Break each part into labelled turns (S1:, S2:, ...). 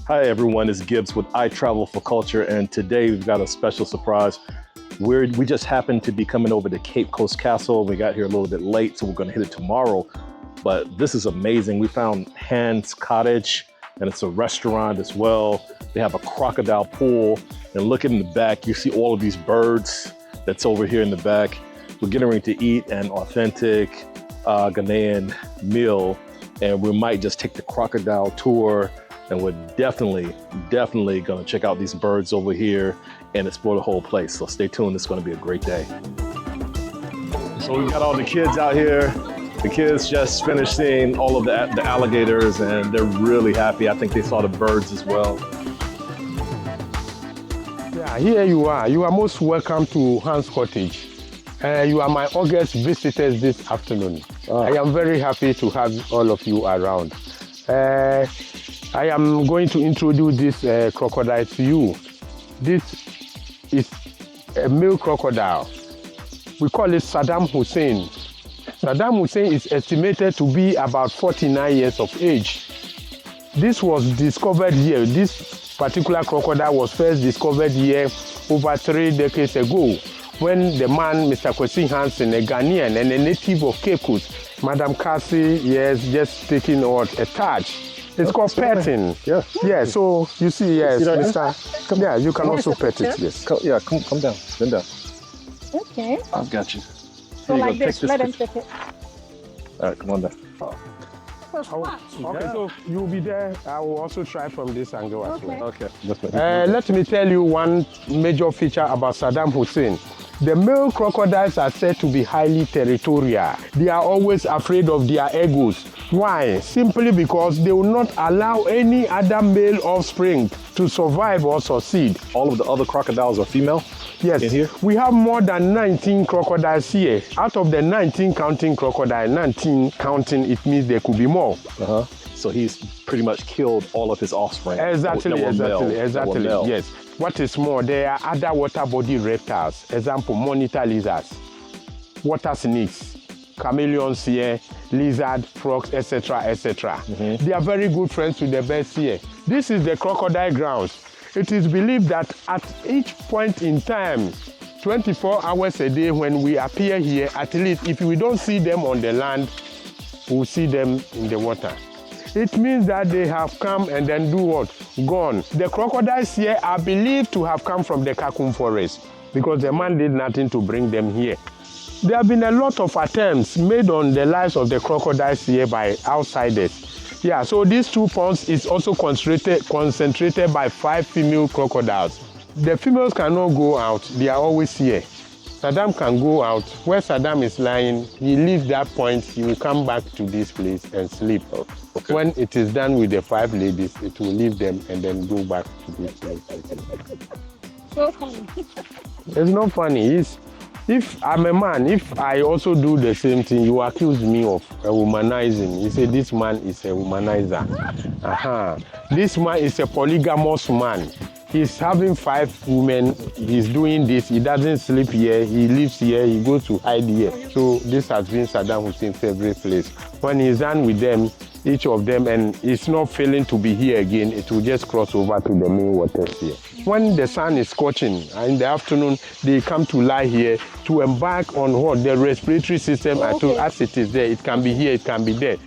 S1: Hi everyone, it's Gibbs with I Travel for Culture, and today we've got a special surprise. We just happened to be coming over to Cape Coast Castle. We got here a little bit late, so we're going to hit it tomorrow. But this is amazing. We found Hans Cottage, and it's a restaurant as well. They have a crocodile pool, and look in the back, you see all of these birds that's over here in the back. We're getting ready to eat an authentic Ghanaian meal, and we might just take the crocodile tour. And we're definitely gonna check out these birds over here and explore the whole place. So stay tuned, it's gonna be a great day. So we've got all the kids out here. The kids just finished seeing all of the alligators and they're really happy. I think they saw the birds as well.
S2: Yeah, here you are. You are most welcome to Hans Cottage. You are my August visitors this afternoon. I am very happy to have all of you around. I am going to introduce this crocodile to you. This is a male crocodile. We call it Saddam Hussein. Saddam Hussein is estimated to be about 49 years of age. This was discovered here. This particular crocodile was first discovered here over 3 decades ago when the man, Mr. Kwesi Hansen, a Ghanaian and a native of Cape Coast, Madam Cassie, yes, just taking out a touch. It's called petting.
S1: Yeah.
S2: Yeah, so you see, yes, Mr. Come, yeah, you can also pet it, yes.
S1: Come down, bend down.
S3: Okay.
S1: I've got you.
S3: So like this, let him take it.
S1: All right, come on down.
S2: Okay, so you'll be there. I will also try from this angle as well.
S1: Okay.
S2: Let me tell you one major feature about Saddam Hussein. The male crocodiles are said to be highly territorial. They are always afraid of their egos. Why? Simply because they will not allow any other male offspring to survive or succeed.
S1: All of the other crocodiles are female?
S2: Yes,
S1: in here?
S2: We have more than 19 crocodiles here. Out of the 19 counting crocodile, 19 counting, it means there could be more.
S1: So he's pretty much killed all of his offspring.
S2: Exactly, yes. What is more, there are other water body reptiles. Example, monitor lizards, water snakes, chameleons here, lizard, frogs, etc., etc. They are very good friends to the birds here. This is the crocodile grounds. It is believed that at each point in time, 24 hours a day when we appear here, at least if we don't see them on the land, we'll see them in the water. It means that they have come and then do what? Gone. The crocodiles here are believed to have come from the Kakum forest because the man did nothing to bring them here. There have been a lot of attempts made on the lives of the crocodiles here by outsiders. Yeah, so these 2 ponds is also concentrated by 5 female crocodiles. The females cannot go out, they are always here. Saddam can go out. Where Saddam is lying, he leaves that point, he will come back to this place and sleep. Okay. When it is done with the 5 ladies, it will leave them and then go back to this place.
S3: So funny.
S2: It's not funny. If I'm a man, if I also do the same thing, you accuse me of a womanizing. You say this man is a womanizer. This man is a polygamous man. He's having 5 women, he's doing this, he doesn't sleep here, he lives here, he goes to hide here. So this has been Saddam Hussein's favorite place. When he's done with them, each of them, and it's not failing to be here again, it will just cross over to the main waters here. When the sun is scorching, in the afternoon, they come to lie here to embark on what? The respiratory system, as it is there, it can be here, it can be there.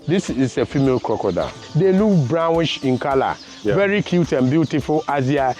S2: This is a female crocodile. They look brownish in color. Yeah. Very cute and beautiful as their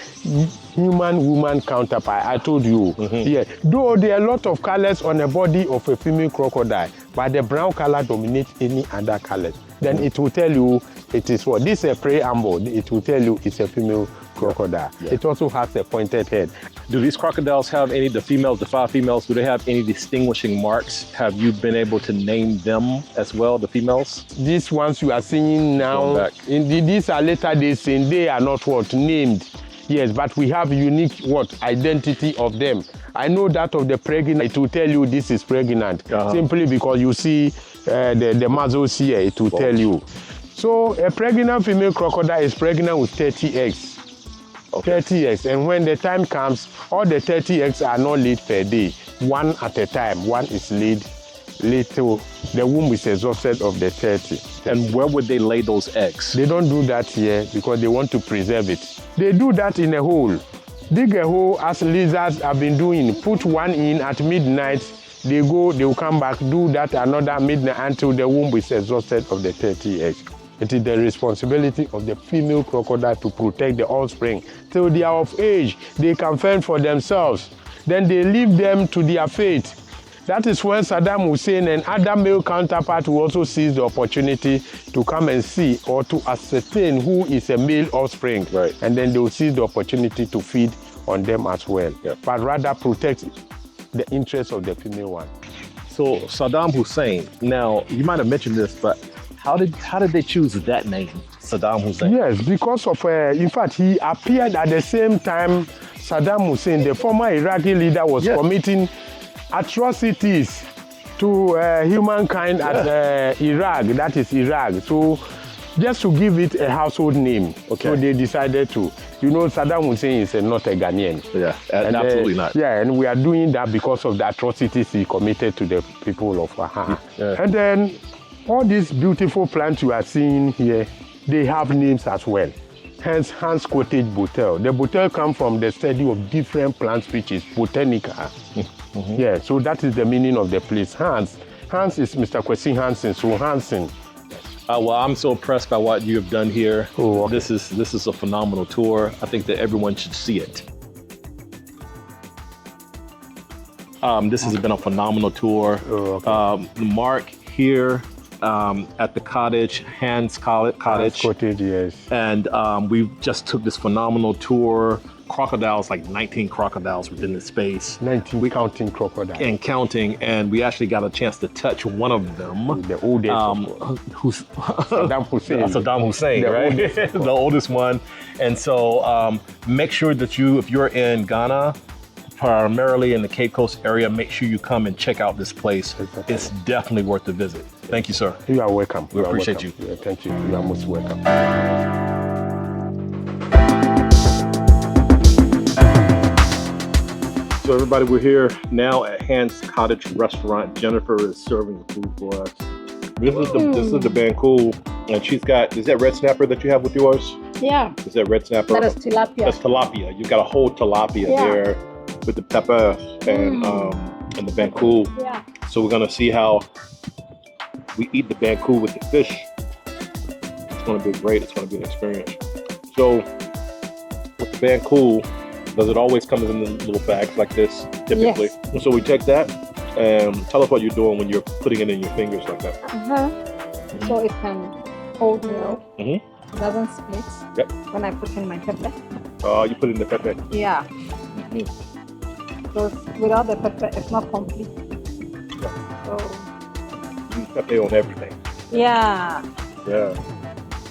S2: human-woman counterpart. I told you. Yeah. Though there are a lot of colors on the body of a female crocodile, but the brown color dominates any other colors. Then it will tell you it is what? This is a preamble. It will tell you it's a female crocodile. Yeah. It also has a pointed head.
S1: Do these crocodiles have any, the 5 females, do they have any distinguishing marks? Have you been able to name them as well, the females?
S2: These ones you are seeing now, these are later days saying they are not what? Named. Yes, but we have unique identity of them. I know that of the pregnant, it will tell you this is pregnant, simply because you see the muzzles here, it will tell you. So a pregnant female crocodile is pregnant with 30 eggs. 30 eggs, and when the time comes, all the 30 eggs are not laid per day. One at a time. One is laid little, the womb is exhausted of the 30.
S1: And where would they lay those eggs?
S2: They don't do that here because they want to preserve it. They do that in a hole. Dig a hole as lizards have been doing. Put one in at midnight. They will come back, do that another midnight until the womb is exhausted of the 30 eggs. It is the responsibility of the female crocodile to protect the offspring till they are of age. They can fend for themselves. Then they leave them to their fate. That is when Saddam Hussein and other male counterparts will also seize the opportunity to come and see or to ascertain who is a male offspring.
S1: Right.
S2: And then they will seize the opportunity to feed on them as well.
S1: Yeah.
S2: But rather protect the interests of the female one.
S1: So Saddam Hussein, now you might have mentioned this, but how did they choose that name, Saddam Hussein?
S2: Yes, because of, in fact, he appeared at the same time Saddam Hussein, the former Iraqi leader, was committing atrocities to humankind at Iraq, that is Iraq. So just to give it a household name, so they decided to. You know, Saddam Hussein is not a Ghanaian.
S1: Yeah, absolutely not.
S2: Yeah, and we are doing that because of the atrocities he committed to the people of Aha. Yeah. And then all these beautiful plants you are seeing here, they have names as well. Hence, Hans Cottage Botel. The Botel comes from the study of different plant species, botanica. Yeah, so that is the meaning of the place. Hans is Mr. Kwesi Hansen, so Hansen.
S1: Well, I'm so impressed by what you have done here.
S2: Oh, okay.
S1: This is a phenomenal tour. I think that everyone should see it. This has been a phenomenal tour.
S2: Oh, okay.
S1: Mark here at the cottage, Hans Cottage.
S2: Hans Cottage, yes.
S1: And we just took this phenomenal tour. Crocodiles, like 19 crocodiles within the space.
S2: 19 counting crocodiles.
S1: And counting, and we actually got a chance to touch one of them.
S2: The oldest.
S1: Who's
S2: Saddam Hussein.
S1: Saddam Hussein,
S2: the
S1: right?
S2: Oldest
S1: The oldest one. And so make sure that if you're in Ghana, primarily in the Cape Coast area, make sure you come and check out this place. It's definitely worth the visit. Thank you, sir.
S2: You are welcome.
S1: We appreciate you.
S2: Yeah, thank you. You are most welcome.
S1: So everybody, we're here now at Hans Cottage Restaurant. Jennifer is serving the food for us. This is the Banku, and she's got, is that red snapper that you have with yours?
S3: Yeah.
S1: Is that red snapper?
S3: That is tilapia.
S1: That's tilapia. You've got a whole tilapia there with the pepper and the Banku.
S3: Yeah.
S1: So we're gonna see how we eat the Banku with the fish. It's gonna be great. It's gonna be an experience. So with the Banku, does it always come in the little bags like this, typically?
S3: Yes.
S1: And so we take that, and tell us what you're doing when you're putting it in your fingers like that.
S3: So it can hold well.
S1: It
S3: doesn't split.
S1: Yep.
S3: When I put in my pepper.
S1: You put it in the pepper.
S3: Yeah. Because without the pepper, it's not complete. So.
S1: Use pepper on everything.
S3: Yeah.
S1: Yeah.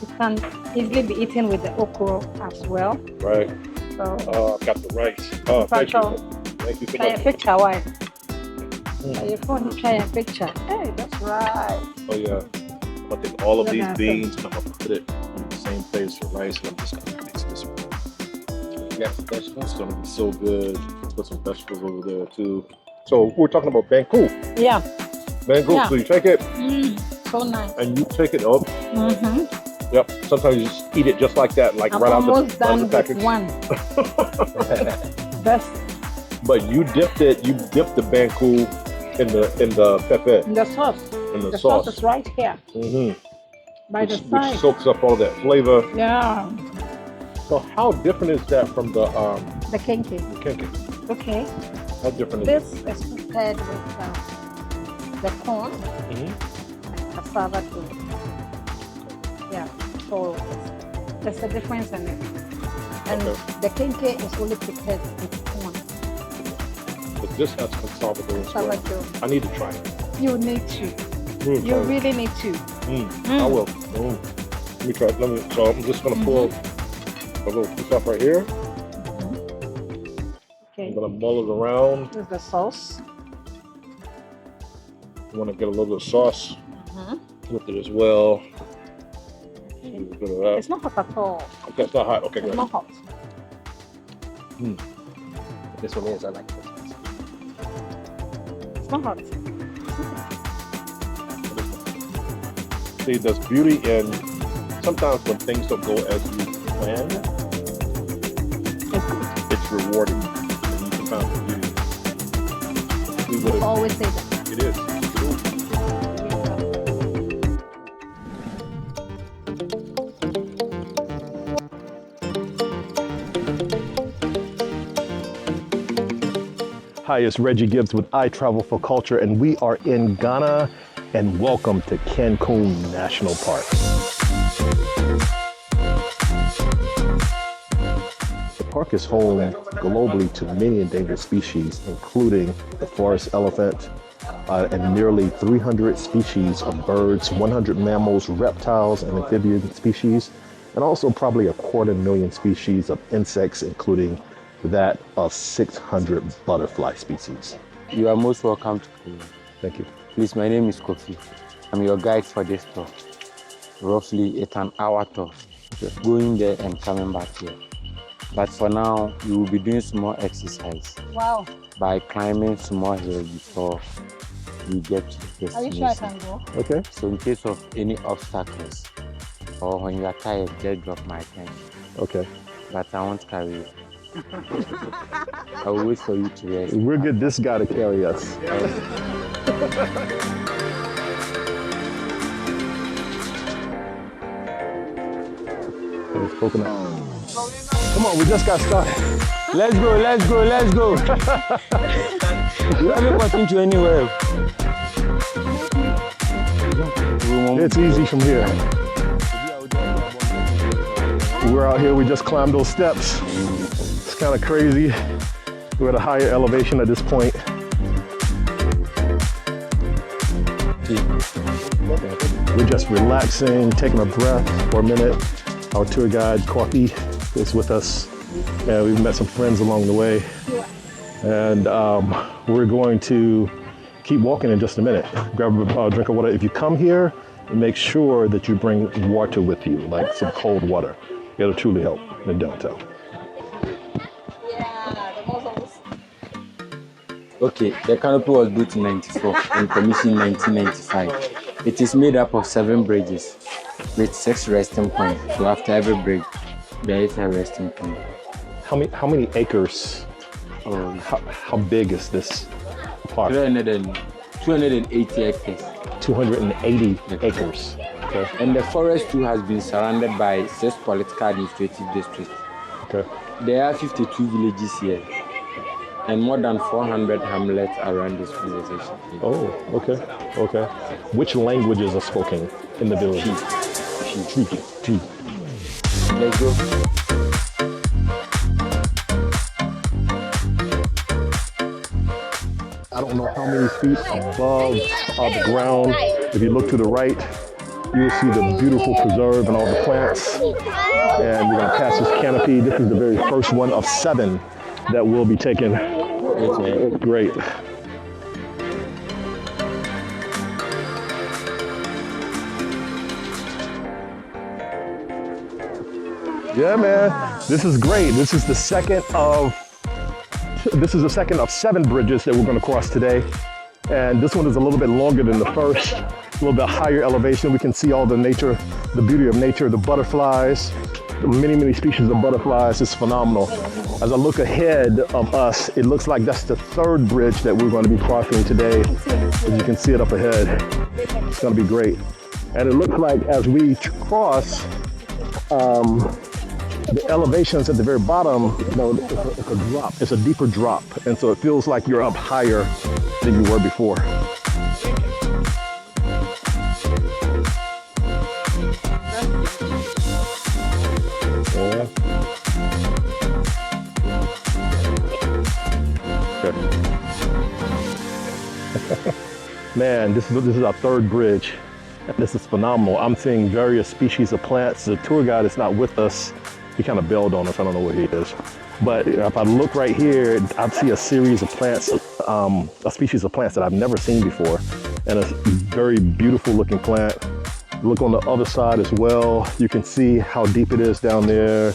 S3: It can easily be eaten with the okra as well.
S1: Right.
S3: So.
S1: I've got the rice. Oh, thank you. Thank you so
S3: Try a
S1: much.
S3: picture, why? Your phone, try a picture. Hey, that's right.
S1: Oh yeah. I'm gonna take all of these beans and I'm gonna put it in the same place for rice, and I'm just gonna mix this one. Yes, vegetables. It's gonna be so good. Put some vegetables over there too. So we're talking about Banku.
S3: Yeah.
S1: Banku.
S3: Yeah.
S1: So you take it.
S3: So nice.
S1: And you take it up. Yep. Sometimes you just eat it just like that, like
S3: I'm
S1: right out
S3: almost
S1: the package.
S3: with one. Best.
S1: But you dipped the Banku in the pepper.
S3: In the sauce.
S1: In the
S3: sauce is right here. By the side.
S1: Which soaks up all that flavor.
S3: Yeah.
S1: So how different is that from the
S3: kenke?
S1: The kenke.
S3: Okay.
S1: How different is
S3: it? This is prepared with the corn and cassava too. Yeah. So there's a difference in it. And the kenke is only prepared with corn.
S1: But this has cassava as well. I need to try it.
S3: You need to. You really need to.
S1: I will. Let me try it. So I'm just gonna pull a little piece off right here.
S3: Okay.
S1: I'm gonna mull it around.
S3: This is the sauce.
S1: I want to get a little bit of sauce with it as well.
S3: It's not hot at all.
S1: Okay, it's not hot. Okay,
S3: it's
S1: good.
S3: not hot.
S4: This one is, I like this.
S3: It's not hot.
S1: See, there's beauty in sometimes when things don't go as you plan, it's rewarding. And you can find the beauty. We would
S3: always say that.
S1: It is. Hi, it's Reggie Gibbs with I Travel for Culture, and we are in Ghana, and welcome to Kakum National Park. The park is home globally to many endangered species, including the forest elephant, and nearly 300 species of birds, 100 mammals, reptiles, and amphibian species, and also probably 250,000 species of insects, including that of 600 butterfly species.
S4: You are most welcome to Kenya.
S1: Thank you.
S4: Please, my name is Kofi. I'm your guide for this tour. Roughly, it's an hour tour. Going there and coming back here. But for now, you will be doing small exercise.
S3: Wow.
S4: By climbing small hill before you get to the destination.
S3: Are you sure I can go?
S1: Okay.
S4: So in case of any obstacles, or when you are tired, just drop my tent.
S1: Okay.
S4: But I won't carry you. I will wait for you to rest.
S1: We'll get this guy to carry us. Coconut. Come on, we just got started.
S4: Let's go, let's go, let's go. You haven't gotten to anywhere.
S1: It's easy from here. We're out here, we just climbed those steps. It's kind of crazy. We're at a higher elevation at this point. We're just relaxing, taking a breath for a minute. Our tour guide, Coffee, is with us. And we've met some friends along the way. And we're going to keep walking in just a minute. Grab a drink of water. If you come here, make sure that you bring water with you, like some cold water. It'll truly help in downtown.
S4: Okay, the canopy was built in 94 and commissioned in 1995. It is made up of 7 bridges with 6 resting points. So after every bridge, there is a resting point.
S1: How many acres? How big is this park?
S4: 280 hectares.
S1: 280 acres. Okay.
S4: And the forest too has been surrounded by 6 political administrative districts.
S1: Okay.
S4: There are 52 villages here and more than 400 hamlets around this reservation.
S1: Oh, okay, okay. Which languages are spoken in the village? Chi.
S4: Let's go.
S1: I don't know how many feet above the ground. If you look to the right, you'll see the beautiful preserve and all the plants. And we're gonna pass this canopy. This is the very first one of 7 that will be taken. Great. Yeah, man, this is great. This is the second of 7 bridges that we're going to cross today. And this one is a little bit longer than the first, a little bit higher elevation. We can see all the nature, the beauty of nature, the butterflies, the many species of butterflies. It's phenomenal. As I look ahead of us, it looks like that's the 3rd bridge that we're going to be crossing today. As you can see it up ahead, it's going to be great. And it looks like as we cross, the elevations at the very bottom, it's a drop. It's a deeper drop. And so it feels like you're up higher than you were before. Yeah. Okay. Man, this is our 3rd bridge. This is phenomenal. I'm seeing various species of plants. The tour guide is not with us. He kind of bailed on us. I don't know where he is. But if I look right here, I see a series of plants, a species of plants that I've never seen before. And a very beautiful looking plant. Look on the other side as well. You can see how deep it is down there.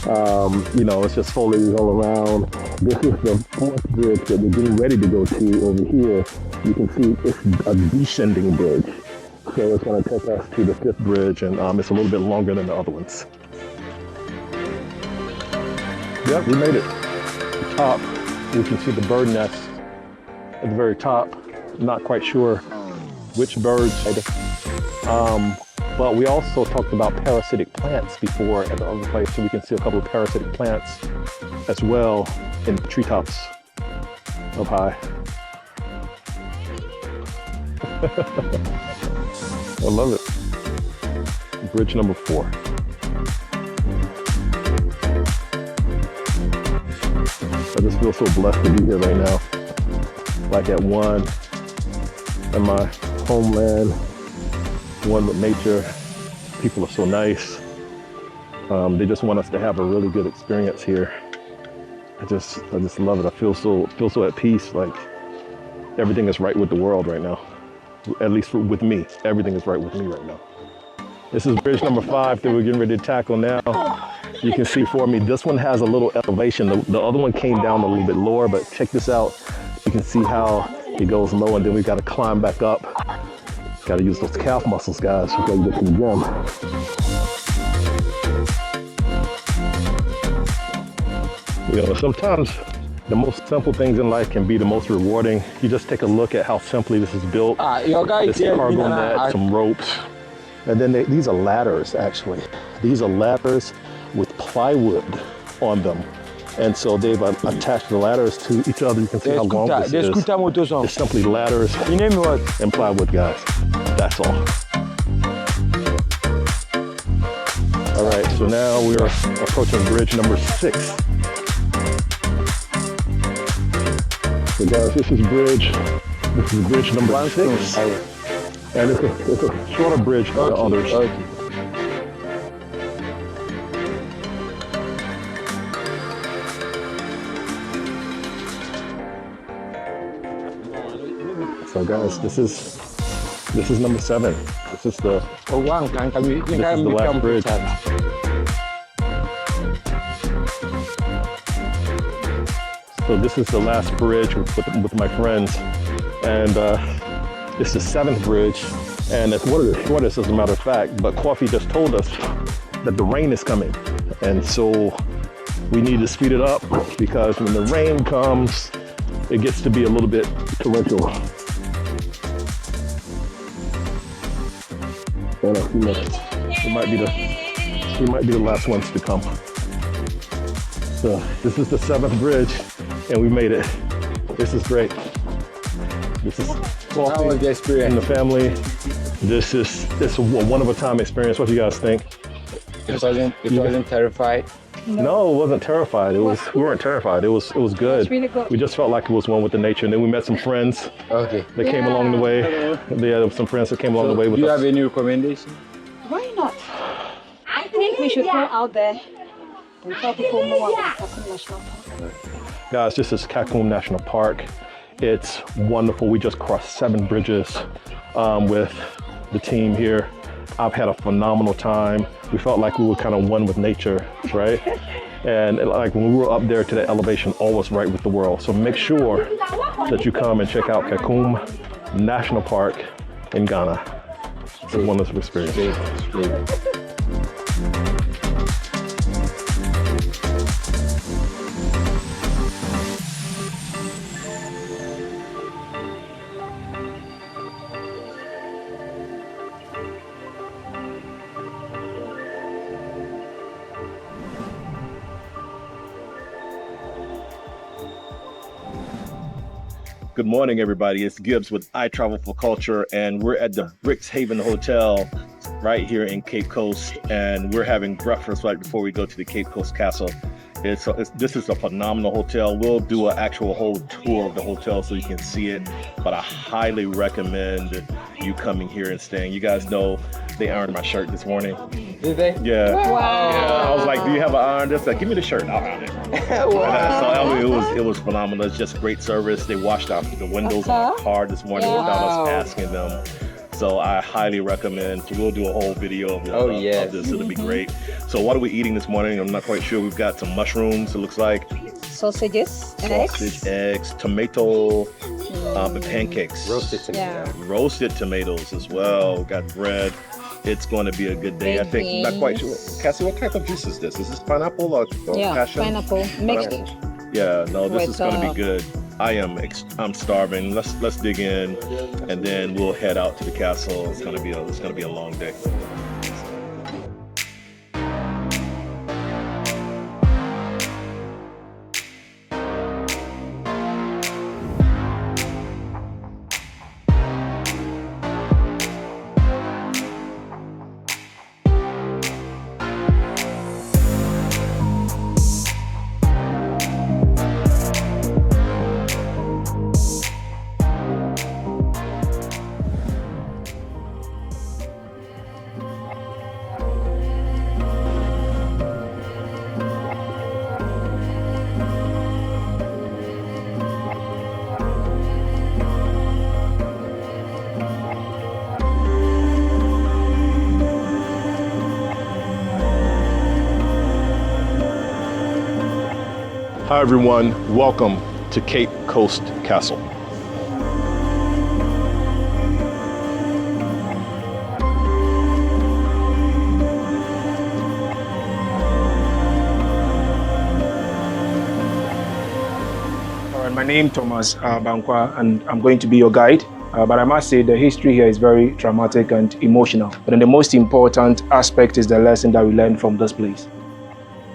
S1: It's just foliage all around. This is the 4th bridge that we're getting ready to go to over here. You can see it's a descending bridge. So it's going to take us to the 5th bridge, and it's a little bit longer than the other ones. Yep, we made it. The top, you can see the bird nest at the very top. Not quite sure which birds. But we also talked about parasitic plants before at the other place, so we can see a couple of parasitic plants as well in the treetops up high. I love it. Bridge number 4. I just feel so blessed to be here right now. Like at one in my homeland, one with nature. People are so nice. They just want us to have a really good experience here. I just love it. I feel so at peace. Like everything is right with the world right now. At least with me, everything is right with me right now. This is bridge number 5 that we're getting ready to tackle now. You can see for me, this one has a little elevation. The other one came down a little bit lower, but check this out. You can see how it goes low, and then we got to climb back up. Got to use those calf muscles, guys, before you get to the gym. You know, sometimes the most simple things in life can be the most rewarding. You just take a look at how simply this is built. This cargo net, some ropes. And then these are ladders, actually. These are ladders with plywood on them. And so they've attached the ladders to each other. You can see how long this is. It's simply ladders and plywood, guys. That's all. All right, so now we're approaching bridge number 6. So guys, this is bridge number 6. And it's a shorter bridge than the others. So guys, this is number 7. This is the last bridge. So this is the last bridge with my friends, and it's the 7th bridge, and it's one of the shortest, as a matter of fact. But Coffee just told us that the rain is coming, and so we need to speed it up because when the rain comes, it gets to be a little bit torrential. And we might be the last ones to come. So this is the 7th bridge, and we made it. This is great. This is Coffee and the family. It's a one-of-a-time experience. What do you guys think?
S4: It wasn't terrified.
S1: No, it wasn't terrified. We weren't terrified. It was good.
S3: It's really good.
S1: We just felt like it was one with the nature, and then we met some friends.
S4: Okay.
S1: That came along the way. There were some friends that came along the way with us.
S4: Do you have any recommendation?
S3: Why not? I think we should go out there and tell people more about Kakum National Park.
S1: Guys, this is Kakum National Park. It's wonderful. We just crossed 7 bridges with the team here. I've had a phenomenal time. We felt like we were kind of one with nature, right? And like when we were up there to the elevation, all was right with the world. So make sure that you come and check out Kakum National Park in Ghana. It's a wonderful experience. Good morning, everybody. It's Gibbs with I Travel for Culture, and we're at the Brynx Haven Hotel right here in Cape Coast, and we're having breakfast right before we go to the Cape Coast Castle. This is a phenomenal hotel. We'll do an actual whole tour of the hotel so you can see it, but I highly recommend you coming here and staying. You guys know they ironed my shirt this morning.
S4: Did they?
S1: Yeah.
S3: Wow.
S1: Yeah. I was like, do you have an iron? Just like, give me the shirt. I'll iron it.
S4: Wow.
S1: So it was phenomenal. It's just great service. They washed out the windows of our car this morning without us asking them. So I highly recommend. We'll do a whole video of this. It'll be great. So what are we eating this morning? I'm not quite sure. We've got some mushrooms, it looks like.
S3: Sausages,
S1: eggs, tomato, But pancakes.
S4: Roasted tomatoes.
S1: Roasted tomatoes as well. Got bread. It's going to be a good day. I think, not quite sure. Cassie, what type of juice is this? Is this pineapple or passion?
S3: Pineapple mixed.
S1: Yeah, no, this is going to be good. I'm starving. Let's dig in, and then we'll head out to the castle. It's going to be a long day. Hi everyone, welcome to Cape Coast Castle.
S5: All right, my name is Thomas Banku, and I'm going to be your guide. But I must say the history here is very dramatic and emotional. But then the most important aspect is the lesson that we learn from this place.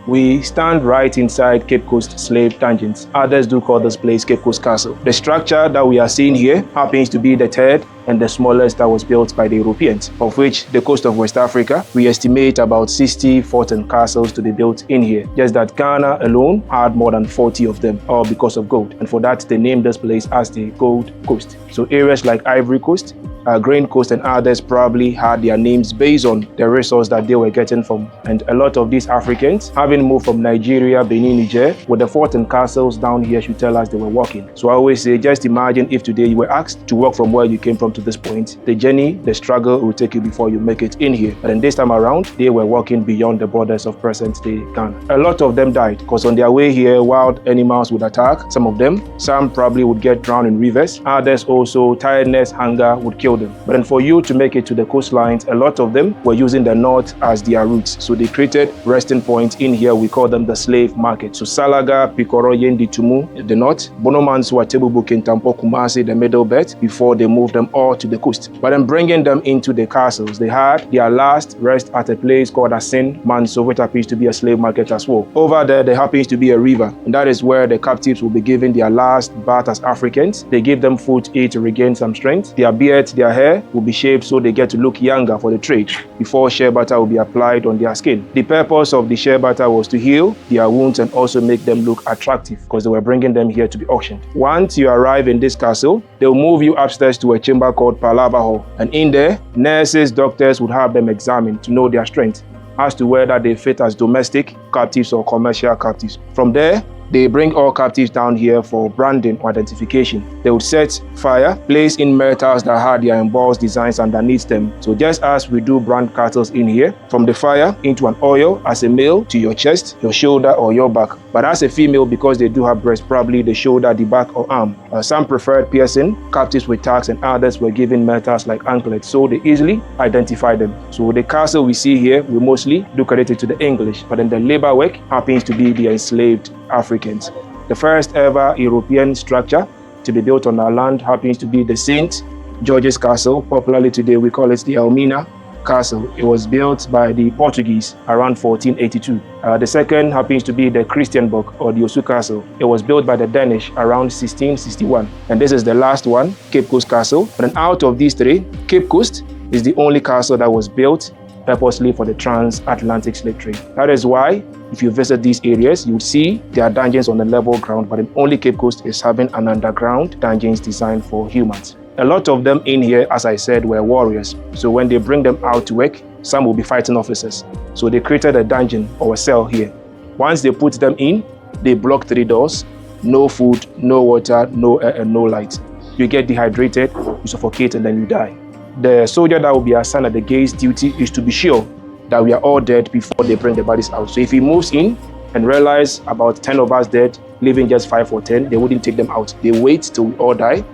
S5: We stand right inside Cape Coast slave dungeons. Others do call this place Cape Coast Castle. The structure that we are seeing here happens to be the third and the smallest that was built by the Europeans, of which the coast of West Africa, we estimate about 60 forts and castles to be built in here. Just that Ghana alone had more than 40 of them, all because of gold. And for that, they named this place as the Gold Coast. So areas like Ivory Coast, Grain Coast and others probably had their names based on the resource that they were getting from. And a lot of these Africans, having moved from Nigeria, Benin, Niger, with the forts and castles down here should tell us they were walking. So I always say, just imagine if today you were asked to walk from where you came from to this point, the journey, the struggle will take you before you make it in here. But then this time around, they were walking beyond the borders of present-day Ghana. A lot of them died because on their way here, wild animals would attack some of them. Some probably would get drowned in rivers. Others also, tiredness, hunger would kill them. But then for you to make it to the coastlines, a lot of them were using the north as their routes. So they created resting points in here. We call them the slave market. So Salaga, Pikoro, Yendi, Tumu, the north, Bonomansua, Tebubu, Kintampo, Kumasi, the middle belt, before they moved them all to the coast. But then bringing them into the castles, they had their last rest at a place called Asin Manso, which happens to be a slave market as well. Over there happens to be a river, and that is where the captives will be given their last bath as Africans. They give them food to eat to regain some strength. Their beard, their hair will be shaved so they get to look younger for the trade before shea butter will be applied on their skin. The purpose of the shea butter was to heal their wounds and also make them look attractive because they were bringing them here to be auctioned. Once you arrive in this castle, they'll move you upstairs to a chamber called Palava Hall, and in there, nurses, doctors would have them examined to know their strength as to whether they fit as domestic captives or commercial captives. From there, they bring all captives down here for branding or identification. They would set fire, place in metals that had their embossed designs underneath them. So just as we do brand cattle in here, from the fire into an oil as a male to your chest, your shoulder or your back. But as a female, because they do have breasts, probably the shoulder, the back or arm. Some preferred piercing, captives with tags, and others were given metals like anklets, so they easily identify them. So the castle we see here, we mostly do credit to the English, but then the labor work happens to be the enslaved Africans. The first ever European structure to be built on our land happens to be the St. George's Castle. Popularly today we call it the Elmina Castle. It was built by the Portuguese around 1482. The second happens to be the Christianborg or the Osu Castle. It was built by the Danish around 1661. And this is the last one, Cape Coast Castle. And then out of these three, Cape Coast is the only castle that was built purposely for the transatlantic slave trade. That is why if you visit these areas, you would see there are dungeons on the level ground, but only Cape Coast is having an underground dungeons designed for humans. A lot of them in here, as I said, were warriors. So when they bring them out to work, some will be fighting officers. So they created a dungeon or a cell here. Once they put them in, they block 3 doors, no food, no water, no air, and no light. You get dehydrated, you suffocate, and then you die. The soldier that will be assigned at the gate's duty is to be sure that we are all dead before they bring the bodies out. So if he moves in and realize about 10 of us dead, leaving just 5 or 10, they wouldn't take them out. They wait till we all die,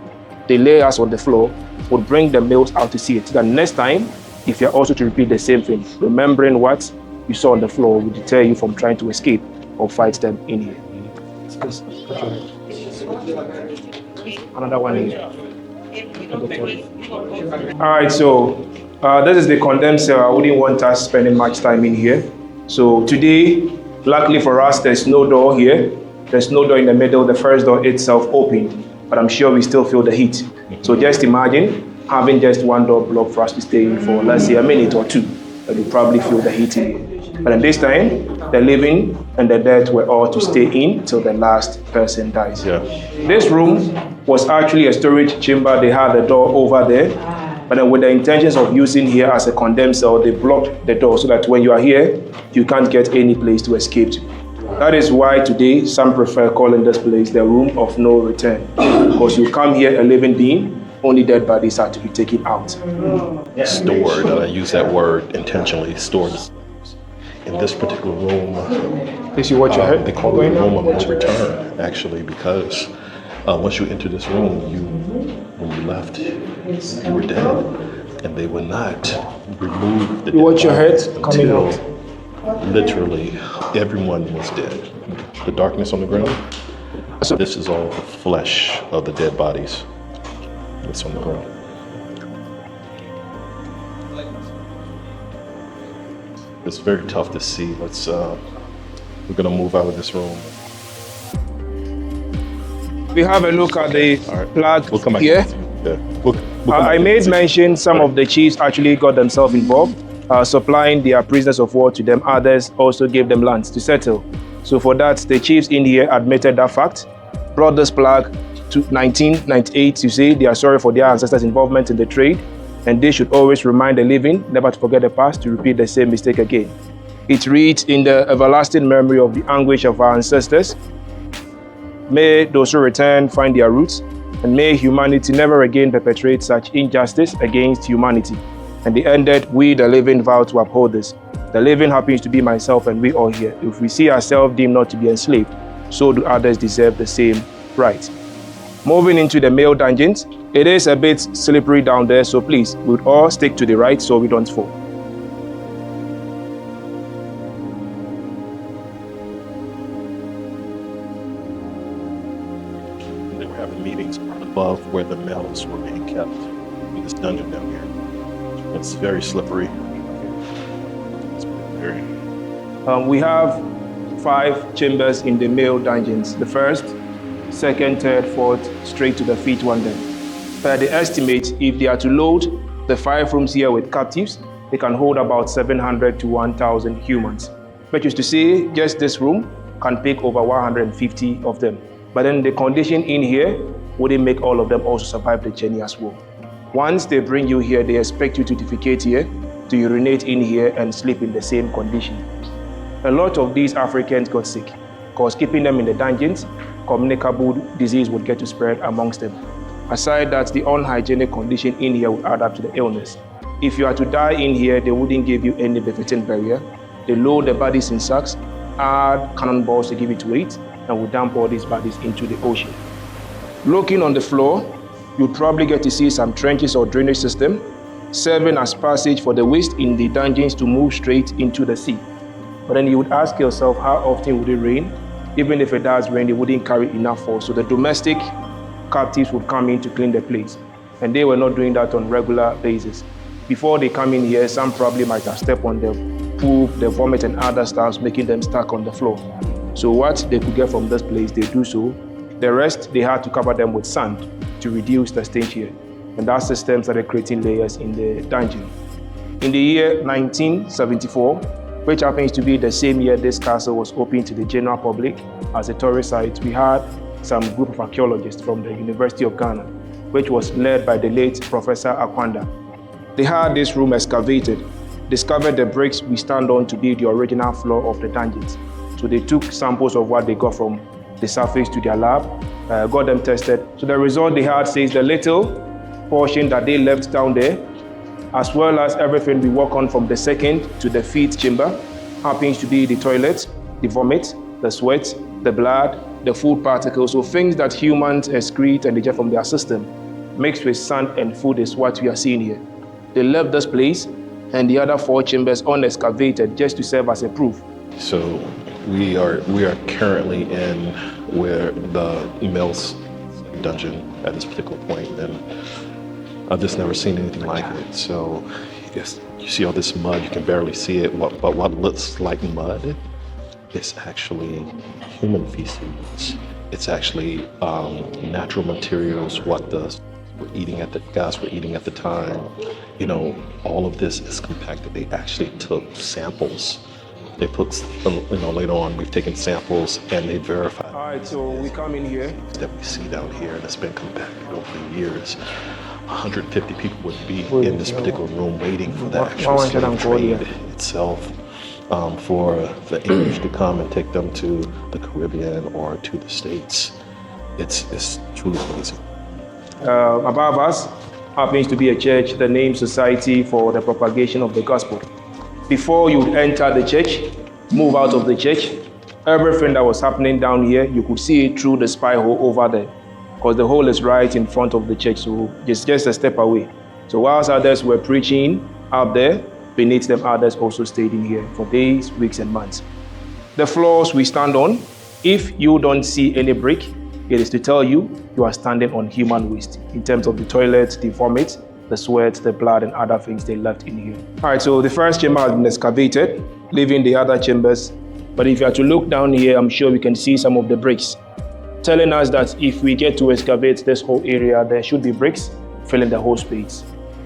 S5: the layers on the floor would bring the males out to see it. So that next time, if you're also to repeat the same thing, remembering what you saw on the floor will deter you from trying to escape or fight them in here. Another one here. All right, so this is the condemned cell. I wouldn't want us spending much time in here. So today, luckily for us, there's no door here. There's no door in the middle. The first door itself opened, but I'm sure we still feel the heat. So just imagine having just one door blocked for us to stay in for, let's say, a minute or two, and you probably feel the heat in here. But at this time, the living and the dead were all to stay in till the last person dies.
S1: Yeah.
S5: This room was actually a storage chamber. They had the door over there, but then with the intentions of using here as a condemned cell, they blocked the door so that when you are here, you can't get any place to escape to. That is why today some prefer calling this place the room of no return, because you come here a living being, only dead bodies are to be taken out.
S1: Stored, and I use that word intentionally, stored. In this particular room,
S5: Please, you watch your head.
S1: they call it the room of no return, actually, because once you enter this room, when you left, you were dead, and they would not remove the
S5: You watch your head
S1: dead
S5: coming
S1: until
S5: out.
S1: literally everyone was dead. The darkness on the ground, so this is all the flesh of the dead bodies that's on the ground. It's very tough to see. We're gonna move out of this room.
S5: We have a look at the plaque
S1: We'll come back
S5: here.
S1: Yeah. We'll come
S5: I
S1: back
S5: made
S1: to
S5: mention some of the chiefs actually got themselves involved, supplying their prisoners of war to them. Others also gave them lands to settle. So for that, the chiefs in here admitted that fact, brought this plaque to 1998 to say they are sorry for their ancestors' involvement in the trade, and they should always remind the living never to forget the past to repeat the same mistake again. It reads, in the everlasting memory of the anguish of our ancestors, may those who return find their roots, and may humanity never again perpetrate such injustice against humanity. And they ended, we the living vow to uphold this. The living happens to be myself and we all here. If we see ourselves deemed not to be enslaved, so do others deserve the same right. Moving into the male dungeons, it is a bit slippery down there, so please, we would all stick to the right so we don't fall.
S1: They were having meetings above where the males were being kept in this dungeon down here. It's very slippery. It's very...
S5: We have 5 chambers in the male dungeons. The first, second, third, fourth, straight to the fifth one then. Per the estimate, if they are to load the 5 rooms here with captives, they can hold about 700 to 1,000 humans. Which is to say, just this room can pick over 150 of them. But then the condition in here wouldn't make all of them also survive the journey as well. Once they bring you here, they expect you to defecate here, to urinate in here and sleep in the same condition. A lot of these Africans got sick, because keeping them in the dungeons, communicable disease would get to spread amongst them. Aside that, the unhygienic condition in here would add up to the illness. If you are to die in here, they wouldn't give you any befitting burial. They load the bodies in sacks, add cannonballs to give it weight, and would dump all these bodies into the ocean. Looking on the floor, you'd probably get to see some trenches or drainage system, serving as passage for the waste in the dungeons to move straight into the sea. But then you would ask yourself, how often would it rain? Even if it does rain, it wouldn't carry enough force. So the domestic captives would come in to clean the place. And they were not doing that on a regular basis. Before they come in here, some probably might have stepped on the poop, the vomit and other stuff, making them stuck on the floor. So what they could get from this place, they do so. The rest, they had to cover them with sand to reduce the stench here. And that system started creating layers in the dungeon. In the year 1974, which happens to be the same year this castle was opened to the general public as a tourist site, we had some group of archaeologists from the University of Ghana, which was led by the late Professor Akwanda. They had this room excavated, discovered the bricks we stand on to be the original floor of the dungeons. So they took samples of what they got from the surface to their lab, got them tested. So the result they had says the little portion that they left down there, as well as everything we work on from the second to the fifth chamber, happens to be the toilet, the vomit, the sweat, the blood, the food particles, so things that humans excrete and eject from their system. mixed with sand and food is what we are seeing here. They left this place and the other 4 chambers unexcavated just to serve as a proof.
S1: So we are currently in where the male's dungeon at this particular point, and I've just never seen anything like it. So yes, you see all this mud, you can barely see it, but what looks like mud is actually human feces. It's actually natural materials, what the guys were eating at the time. You know, all of this is compacted. They actually took samples. They put, you know, later on we've taken samples and they verified.
S5: All right, so we come in here.
S1: That we see down here that's been compacted over the years. 150 people would be in this particular room waiting for the actual slave trade itself, for the English to come and take them to the Caribbean or to the States. It's truly amazing.
S5: Above us happens to be a church, the name Society for the Propagation of the Gospel. Before you enter the church, move out of the church, everything that was happening down here, you could see it through the spy hole over there, because the hole is right in front of the church, so just a step away. So whilst others were preaching out there, beneath them others also stayed in here for days, weeks, and months. The floors we stand on, if you don't see any brick, it is to tell you you are standing on human waste in terms of the toilets, the vomit, the sweat, the blood, and other things they left in here. All right, so the first chamber has been excavated, leaving the other chambers. But if you are to look down here, I'm sure we can see some of the bricks, telling us that if we get to excavate this whole area, there should be bricks filling the whole space.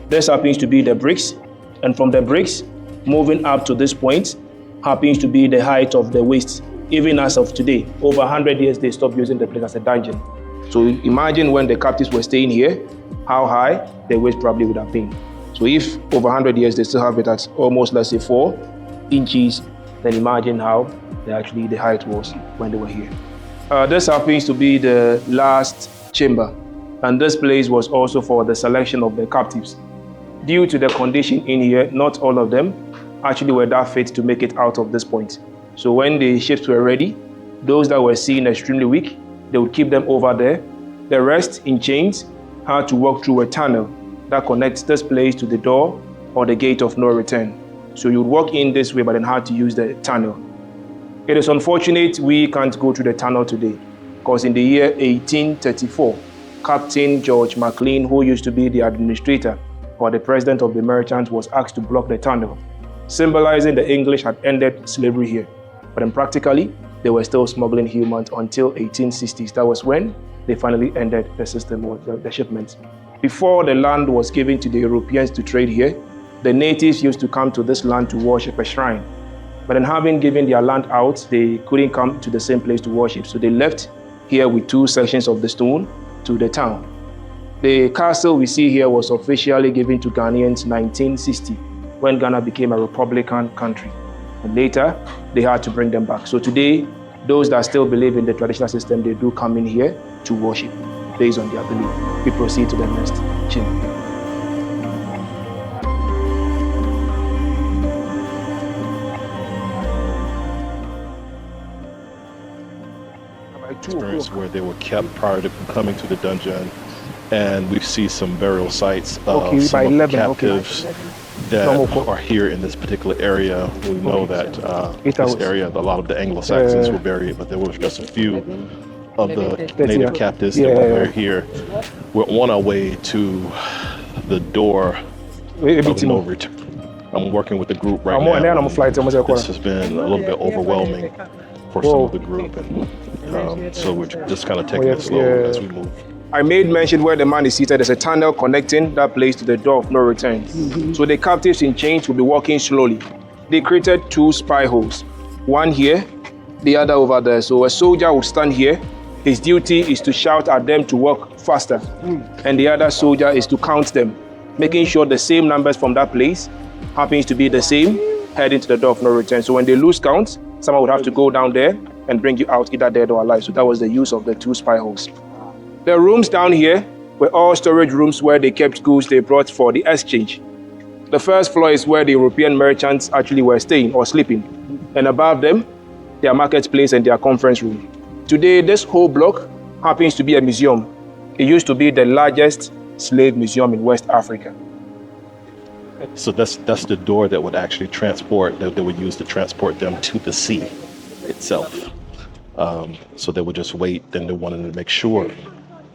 S5: This happens to be the bricks, and from the bricks, moving up to this point, happens to be the height of the waste. Even as of today, over 100 years, they stopped using the place as a dungeon. So imagine when the captives were staying here, how high the waste probably would have been. So if over 100 years, they still have it at almost, let's say, 4 inches, then imagine how the height was when they were here. This happens to be the last chamber, and this place was also for the selection of the captives. Due to the condition in here, not all of them actually were that fit to make it out of this point. So when the ships were ready, those that were seen extremely weak, they would keep them over there. The rest in chains had to walk through a tunnel that connects this place to the door or the gate of no return. So you would walk in this way, but then had to use the tunnel. It is unfortunate we can't go through the tunnel today, because in the year 1834, Captain George McLean, who used to be the administrator or the president of the merchants, was asked to block the tunnel, symbolizing the English had ended slavery here. But then practically, they were still smuggling humans until 1860s. That was when they finally ended the system of the shipments. Before the land was given to the Europeans to trade here, the natives used to come to this land to worship a shrine. But then having given their land out, they couldn't come to the same place to worship. So they left here with 2 sections of the stone to the town. The castle we see here was officially given to Ghanaians in 1960, when Ghana became a Republican country. And later, they had to bring them back. So today, those that still believe in the traditional system, they do come in here to worship based on their belief. We proceed to the next chamber.
S1: Experience where they were kept prior to coming to the dungeon, and we see some burial sites of some of the captives that are here in this particular area. We know that this area, a lot of the Anglo-Saxons were buried, but there was just a few of the native captives that were here. We're on our way to the door of no return. I'm working with the group right now. This has been a little bit overwhelming for some of the group, and so we're just kind of taking it slow as we move.
S5: I made mention where the man is seated. There's a tunnel connecting that place to the door of no return. So the captives in chains will be walking slowly. They created 2 spy holes, one here, the other over there. So a soldier will stand here. His duty is to shout at them to walk faster, and the other soldier is to count them, making sure the same numbers from that place happens to be the same, heading to the door of no return. So when they lose count, someone would have to go down there and bring you out either dead or alive. So that was the use of the 2 spy holes. The rooms down here were all storage rooms where they kept goods they brought for the exchange. The first floor is where the European merchants actually were staying or sleeping. And above them, their marketplace and their conference room. Today, this whole block happens to be a museum. It used to be the largest slave museum in West Africa.
S1: So that's the door that would actually transport, that they would use to transport them to the sea itself. So they would just wait. Then they wanted to make sure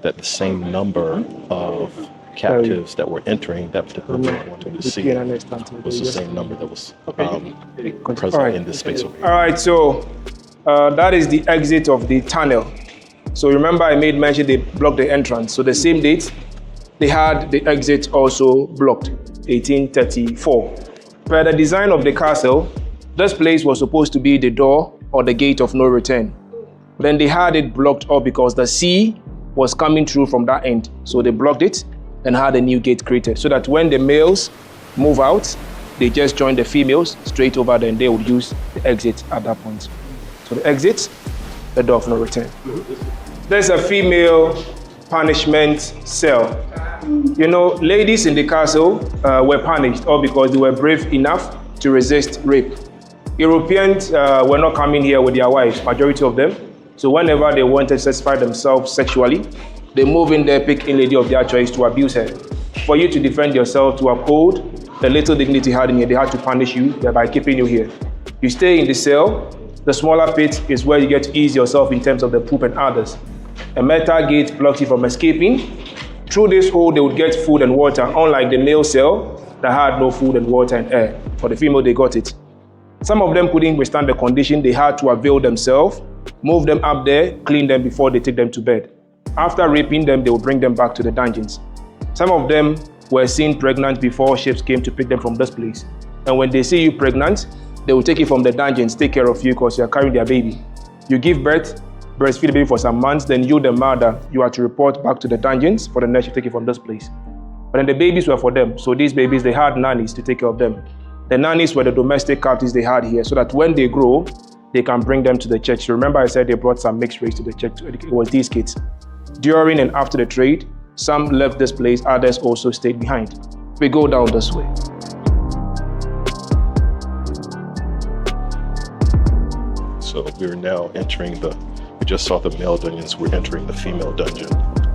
S1: that the same number of captives that were entering that particular door to the sea was the same number that was present in this space over here.
S5: All right, so that is the exit of the tunnel. So remember I made mention they blocked the entrance. So the same date, they had the exit also blocked, 1834. Per the design of the castle, this place was supposed to be the door or the gate of no return. Then they had it blocked up because the sea was coming through from that end. So they blocked it and had a new gate created so that when the males move out, they just join the females straight over there and they would use the exit at that point. So the exit, the door of no return. There's a female punishment cell. You know, ladies in the castle were punished all because they were brave enough to resist rape. Europeans were not coming here with their wives, majority of them. So whenever they wanted to satisfy themselves sexually, they move in there, pick a lady of their choice to abuse her. For you to defend yourself, to uphold the little dignity you had in here, they had to punish you by keeping you here. You stay in the cell. The smaller pit is where you get to ease yourself in terms of the poop and others. A metal gate blocks you from escaping. Through this hole, they would get food and water, unlike the male cell that had no food and water and air. For the female, they got it. Some of them couldn't withstand the condition. They had to avail themselves, move them up there, clean them before they take them to bed. After raping them, they would bring them back to the dungeons. Some of them were seen pregnant before ships came to pick them from this place. And when they see you pregnant, they will take you from the dungeons, take care of you because you are carrying their baby. You give birth, breastfeed the baby for some months, then you, the mother, you are to report back to the dungeons for the next to take you from this place. But then the babies were for them. So these babies, they had nannies to take care of them. The nannies were the domestic captives they had here so that when they grow, they can bring them to the church. So remember I said they brought some mixed race to the church. It was these kids. During and after the trade, some left this place, others also stayed behind. We go down this way.
S1: So we're now entering we just saw the male dungeons, we're entering the female dungeon.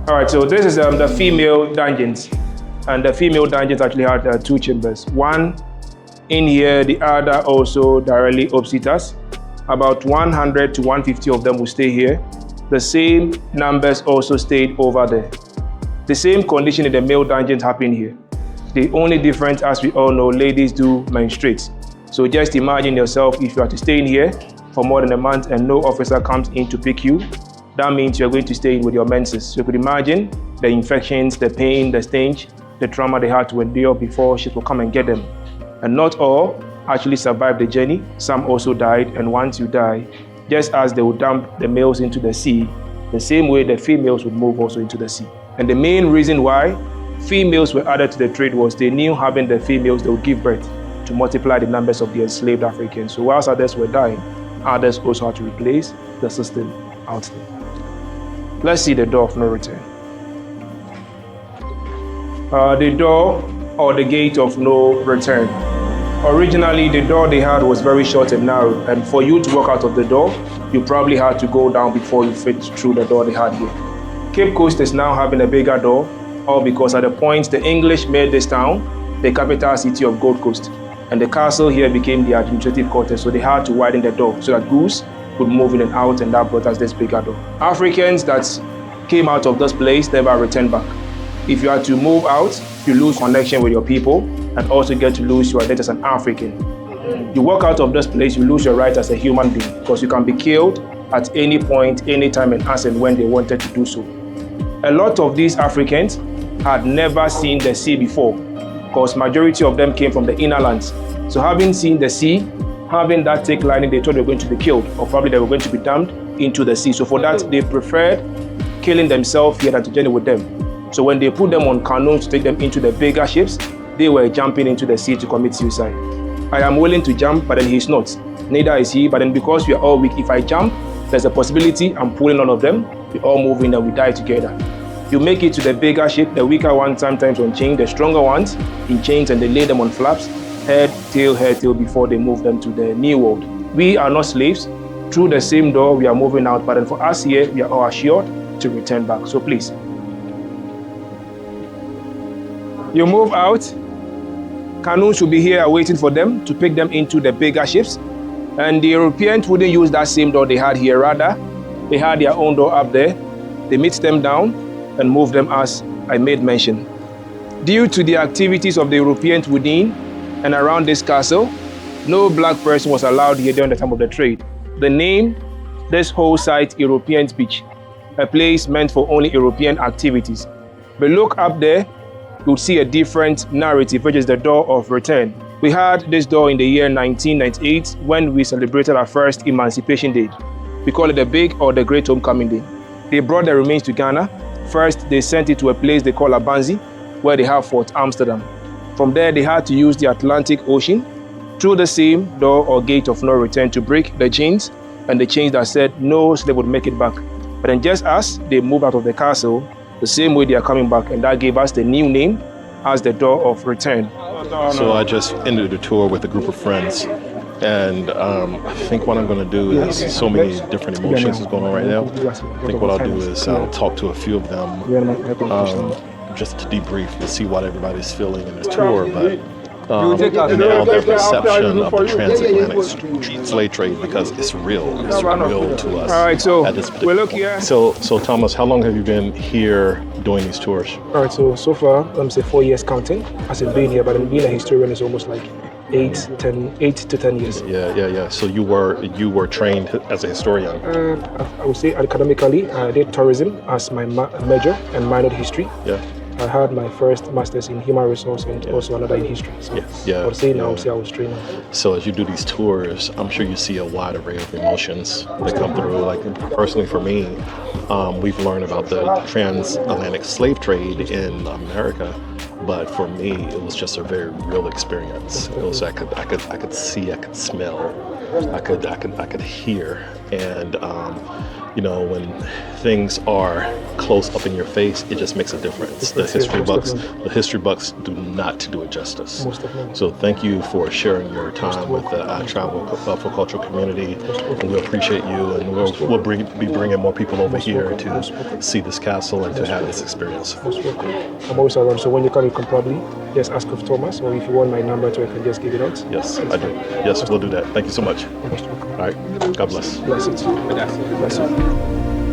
S5: All right, so this is the female dungeons. And the female dungeons actually had two chambers. One in here, the other also directly opposite us. About 100 to 150 of them will stay here. The same numbers also stayed over there. The same condition in the male dungeons happen here. The only difference, as we all know, ladies do menstruate. So just imagine yourself if you are to stay in here for more than a month and no officer comes in to pick you, that means you're going to stay in with your menses. So you could imagine the infections, the pain, the stench, the trauma they had to endure before ships will come and get them. And not all actually survived the journey. Some also died, and once you die, just as they would dump the males into the sea, the same way the females would move also into the sea. And the main reason why females were added to the trade was they knew having the females, they would give birth to multiply the numbers of the enslaved Africans. So whilst others were dying, others also had to replace the system out there. Let's see the door of no return. The door or the gate of no return. Originally, the door they had was very short and narrow, and for you to walk out of the door, you probably had to go down before you fit through the door they had here. Cape Coast is now having a bigger door, all because at the point the English made this town the capital city of Gold Coast, and the castle here became the administrative quarters, so they had to widen the door so that goods could move in and out, and that brought us this bigger door. Africans that came out of this place never returned back. If you are to move out, you lose connection with your people and also get to lose your identity as an African. You walk out of this place, you lose your right as a human being because you can be killed at any point, any time, and as and when they wanted to do so. A lot of these Africans had never seen the sea before because majority of them came from the inner lands. So having seen the sea, having that thick lining, they thought they were going to be killed or probably they were going to be dumped into the sea. So for that, they preferred killing themselves here than to journey with them. So when they put them on canoes to take them into the bigger ships, they were jumping into the sea to commit suicide. I am willing to jump, but then he's not. Neither is he, but then because we are all weak, if I jump, there's a possibility I'm pulling all of them, we all move in and we die together. You make it to the bigger ship, the weaker ones sometimes on chain, the stronger ones in chains, and they lay them on flaps, head, tail, before they move them to the new world. We are not slaves. Through the same door, we are moving out, but then for us here, we are all assured to return back. So please. You move out, canoes will be here waiting for them to pick them into the bigger ships. And the Europeans wouldn't use that same door they had here. Rather, they had their own door up there. They meet them down and move them as I made mention. Due to the activities of the Europeans within and around this castle, no black person was allowed here during the time of the trade. The name, this whole site, Europeans Beach, a place meant for only European activities. But look up there, you'll see a different narrative, which is the door of return. We had this door in the year 1998 when we celebrated our first Emancipation Day. We call it the Big or the Great Homecoming Day. They brought the remains to Ghana. First, they sent it to a place they call Abanzi, where they have Fort Amsterdam. From there, they had to use the Atlantic Ocean through the same door or gate of no return to break the chains, and the chains that said no slave would make it back. But then just as they moved out of the castle, the same way they are coming back, and that gave us the new name as the door of return.
S1: So I just ended the tour with a group of friends, and I think what I'm going to do is so many different emotions is going on right now. I think what I'll do is I'll talk to a few of them just to debrief to see what everybody's feeling in the tour, but now their perception of the transatlantic slave trade, because it's real to us.
S5: All right, so
S1: at this
S5: we look here.
S1: So Thomas, how long have you been here doing these tours?
S5: All right, so far, I'm say 4 years counting as I've been here, but being a historian is almost like 8 to 10 years.
S1: Yeah. So you were trained as a historian.
S5: I would say academically, I did tourism as my major and minored history.
S1: Yeah.
S5: I had my first master's in human resource and also another in history. So I would say now, I was trained.
S1: So as you do these tours, I'm sure you see a wide array of emotions that come through. Like personally for me, we've learned about the transatlantic slave trade in America, but for me, it was just a very real experience. It was I could see, I could smell, I could hear, and when things are close up in your face, it just makes a difference. The history bucks do not do it justice. So thank you for sharing your time with the I Travel for Cultural community, and we appreciate you, and we'll be bringing more people over here to see this castle and to have this experience.
S5: I'm always around, so when you come, you can probably just ask of Thomas, or if you want my number, I can just give it out.
S1: Yes, I do. Yes, we'll do that. Thank you so much. All right. God bless.
S5: Bless it. Bless it.